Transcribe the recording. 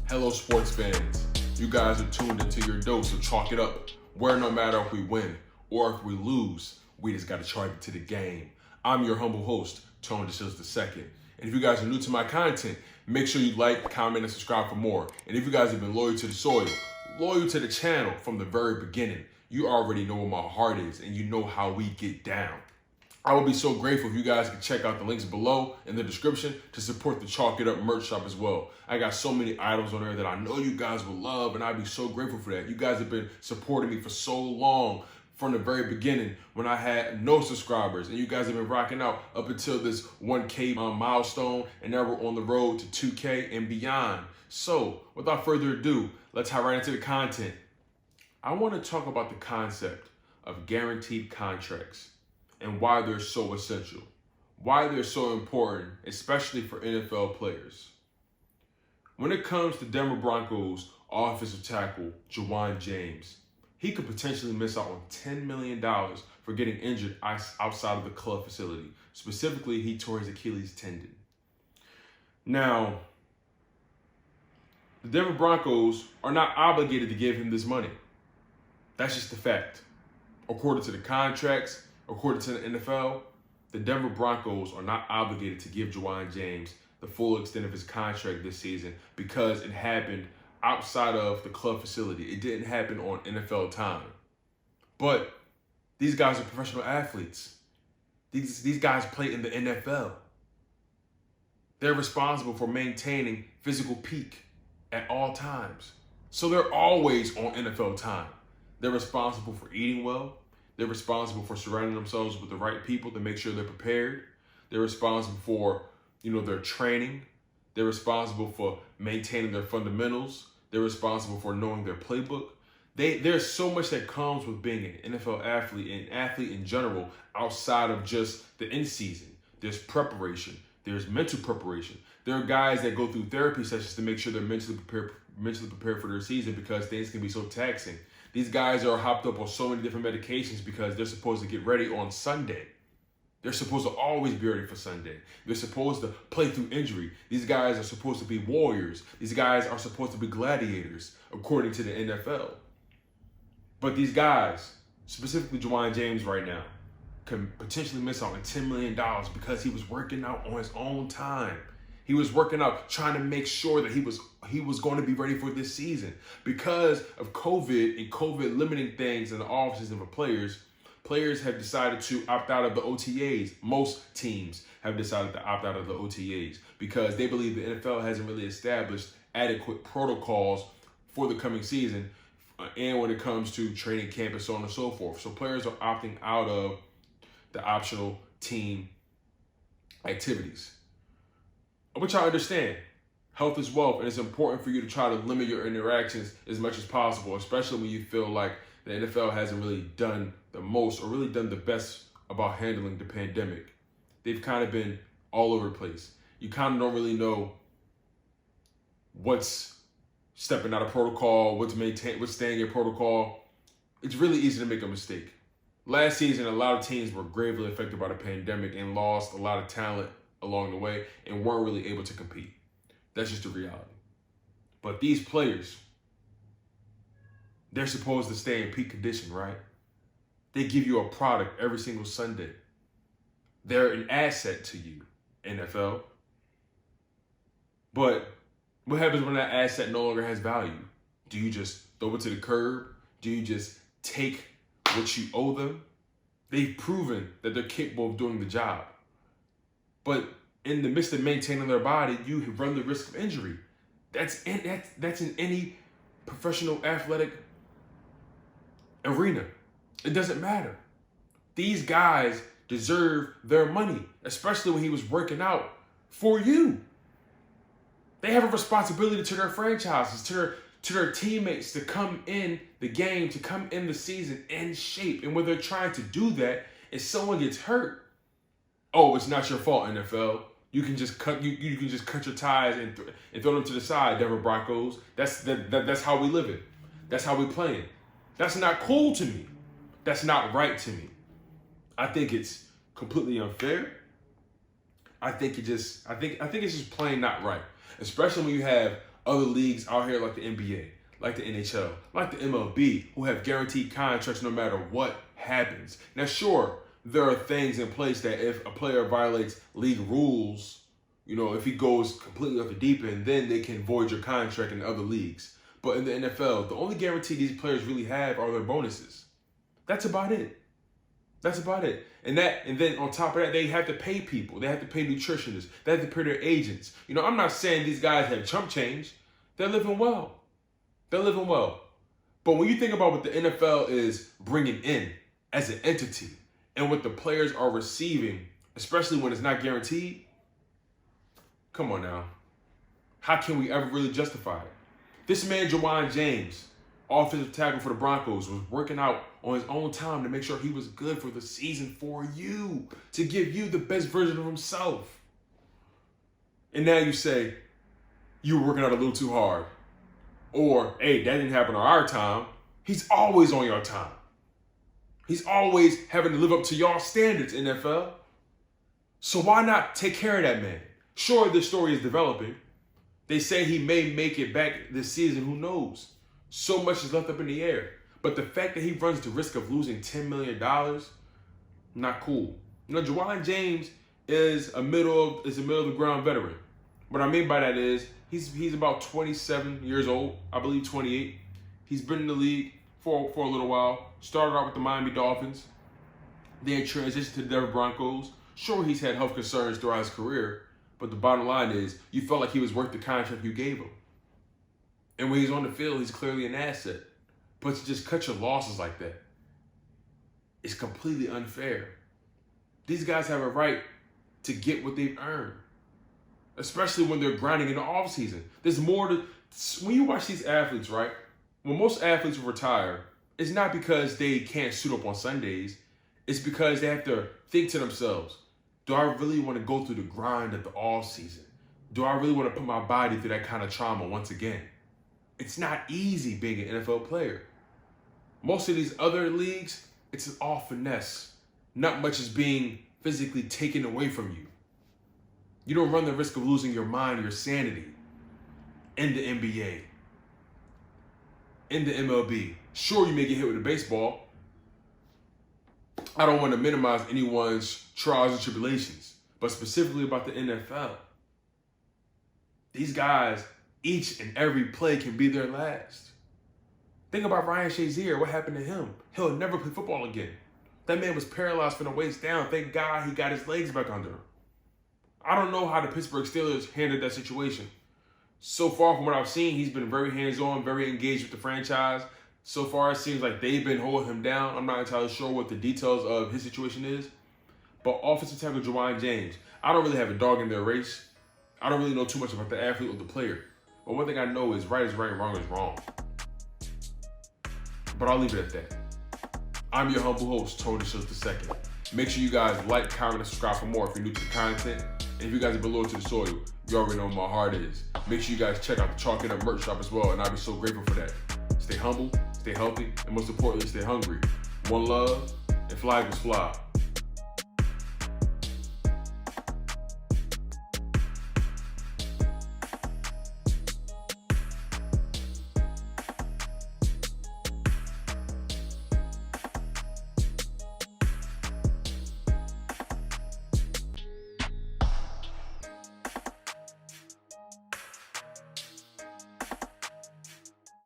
Hello, sports fans. You guys are tuned into your dose of Chalk It Up, where no matter if we win or if we lose, we just got to charge it to the game. I'm your humble host, Tone DeShields II. And if you guys are new to my content, make sure you like, comment, and subscribe for more. And if you guys have been loyal to the soil, loyal to the channel from the very beginning, you already know where my heart is and you know how we get down. I would be so grateful if you guys could check out the links below in the description to support the Chalk It Up merch shop as well. I got so many items on there that I know you guys will love, and I'd be so grateful for that. You guys have been supporting me for so long from the very beginning when I had no subscribers, and you guys have been rocking out up until this 1K milestone, and now we're on the road to 2K and beyond. So without further ado, let's hop right into the content. I want to talk about the concept of guaranteed contracts and why they're so essential, why they're so important, especially for NFL players. When it comes to Denver Broncos offensive tackle Wuan, he could potentially miss out on $10 million for getting injured outside of the club facility. Specifically, he tore his Achilles tendon. Now, the Denver Broncos are not obligated to give him this money. That's just the fact. According to the contracts, according to the NFL, the Denver Broncos are not obligated to give Wuan the full extent of his contract this season because it happened outside of the club facility. It didn't happen on NFL time. But these guys are professional athletes. These guys play in the NFL. They're responsible for maintaining physical peak at all times. So they're always on NFL time. They're responsible for eating well. They're responsible for surrounding themselves with the right people to make sure they're prepared. They're responsible for, their training. They're responsible for maintaining their fundamentals. They're responsible for knowing their playbook. There's so much that comes with being an NFL athlete and athlete in general outside of just the in season. There's preparation. There's mental preparation. There are guys that go through therapy sessions to make sure they're mentally prepared for their season because things can be so taxing. These guys are hopped up on so many different medications because they're supposed to get ready on Sunday. They're supposed to always be ready for Sunday. They're supposed to play through injury. These guys are supposed to be warriors. These guys are supposed to be gladiators, according to the NFL. But these guys, specifically Wuan right now, can potentially miss out on $10 million because he was working out on his own time. He was working out, trying to make sure that he was going to be ready for this season. Because of COVID and COVID limiting things in the offseason for players have decided to opt out of the OTAs. Most teams have decided to opt out of the OTAs because they believe the NFL hasn't really established adequate protocols for the coming season and when it comes to training camp and so on and so forth. So players are opting out of the optional team activities. Which I understand. Health is wealth, and it's important for you to try to limit your interactions as much as possible, especially when you feel like the NFL hasn't really done the most or really done the best about handling the pandemic. They've kind of been all over the place. You kind of don't really know what's stepping out of protocol, what's staying in protocol. It's really easy to make a mistake. Last season, a lot of teams were gravely affected by the pandemic and lost a lot of talent along the way and weren't really able to compete. That's just the reality. But these players, they're supposed to stay in peak condition, right? They give you a product every single Sunday. They're an asset to you, NFL. But what happens when that asset no longer has value? Do you just throw it to the curb? Do you just take what you owe them? They've proven that they're capable of doing the job. But in the midst of maintaining their body, you run the risk of injury. That's in any professional athletic arena. It doesn't matter. These guys deserve their money, especially when he was working out for you. They have a responsibility to their franchises, to their teammates to come in the game, to come in the season in shape. And when they're trying to do that, if someone gets hurt, oh, it's not your fault, NFL. You can just cut your ties and throw them to the side, Denver Broncos. That's how we live it. That's how we play it. That's not cool to me. That's not right to me. I think it's completely unfair. I think it's just plain not right. Especially when you have other leagues out here like the NBA, like the NHL, like the MLB, who have guaranteed contracts no matter what happens. Now, sure, there are things in place that if a player violates league rules, if he goes completely off the deep end, then they can void your contract in other leagues. But in the NFL, the only guarantee these players really have are their bonuses. That's about it. That's about it. And then on top of that, they have to pay people. They have to pay nutritionists. They have to pay their agents. I'm not saying these guys have chump change. They're living well. They're living well. But when you think about what the NFL is bringing in as an entity and what the players are receiving, especially when it's not guaranteed, come on now. How can we ever really justify it? This man, Wuan James, offensive tackle for the Broncos, was working out on his own time to make sure he was good for the season for you, to give you the best version of himself. And now you say, you were working out a little too hard. Or, hey, that didn't happen on our time. He's always on your time. He's always having to live up to y'all standards, NFL. So why not take care of that man? Sure, this story is developing. They say he may make it back this season. Who knows? So much is left up in the air. But the fact that he runs the risk of losing $10 million, not cool. Wuan James is a middle of the ground veteran. What I mean by that is he's about 27 years old, I believe 28. He's been in the league for a little while. Started out with the Miami Dolphins, then transitioned to the Denver Broncos. Sure, he's had health concerns throughout his career, but the bottom line is you felt like he was worth the contract you gave him. And when he's on the field, he's clearly an asset. But to just cut your losses like that, it's completely unfair. These guys have a right to get what they've earned, especially when they're grinding in the offseason. There's more to, when you watch these athletes, right? When most athletes retire, it's not because they can't suit up on Sundays. It's because they have to think to themselves, do I really want to go through the grind of the offseason? Do I really want to put my body through that kind of trauma once again? It's not easy being an NFL player. Most of these other leagues, it's all finesse. Not much is being physically taken away from you. You don't run the risk of losing your mind or your sanity in the NBA, in the MLB. Sure, you may get hit with a baseball. I don't want to minimize anyone's trials and tribulations, but specifically about the NFL. These guys, each and every play can be their last. Think about Ryan Shazier. What happened to him? He'll never play football again. That man was paralyzed from the waist down. Thank God he got his legs back under him. I don't know how the Pittsburgh Steelers handled that situation. So far from what I've seen, he's been very hands-on, very engaged with the franchise. So far, it seems like they've been holding him down. I'm not entirely sure what the details of his situation is. But offensive tackle Wuan James, I don't really have a dog in their race. I don't really know too much about the athlete or the player. But one thing I know is right is right, wrong is wrong. But I'll leave it at that. I'm your humble host, DeShields II. Make sure you guys like, comment, and subscribe for more if you're new to the content. And if you guys are below to the soil, you already know what my heart is. Make sure you guys check out the Chalk It Up merch shop as well, and I'll be so grateful for that. Stay humble, stay healthy, and most importantly, stay hungry. One love, and fly was fly.